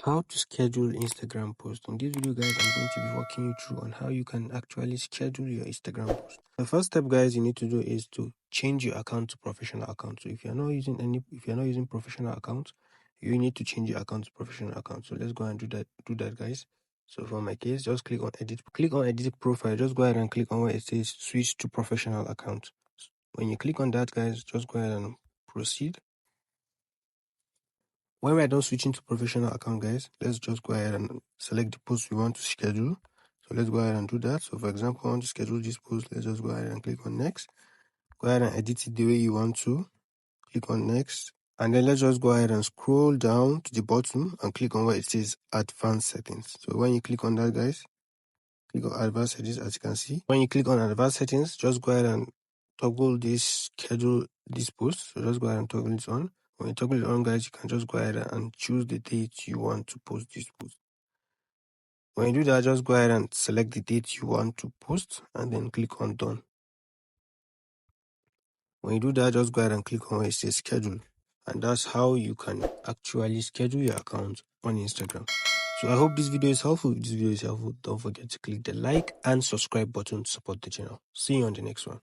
How to schedule Instagram post. In this video, guys, I'm going to be walking you through on how you can actually schedule your Instagram post. The first step, guys, you need to do is to change your account to professional account. So if you're not using professional account, you need to change your account to professional account. So let's go and do that, guys. So for my case, just click on edit profile. Just go ahead and click on where it says switch to professional account. When you click on that, guys, just go ahead and proceed. When we're done switching to professional account, guys, let's just go ahead and select the post we want to schedule. So let's go ahead and do that. So for example, I want to schedule this post. Let's just go ahead and click on next. Go ahead and edit it the way you want to. Click on next. And then let's just go ahead and scroll down to the bottom and click on where it says advanced settings. So when you click on that, guys, click on advanced settings, as you can see. When you click on advanced settings, just go ahead and toggle this schedule this post. So just go ahead and toggle it on. When you toggle it on, guys, you can just go ahead and choose the date you want to post this post. When you do that, just go ahead and select the date you want to post and then click on done. When you do that, just go ahead and click on where it says schedule. And that's how you can actually schedule your account on Instagram. So I hope this video is helpful. If this video is helpful, don't forget to click the like and subscribe button to support the channel. See you on the next one.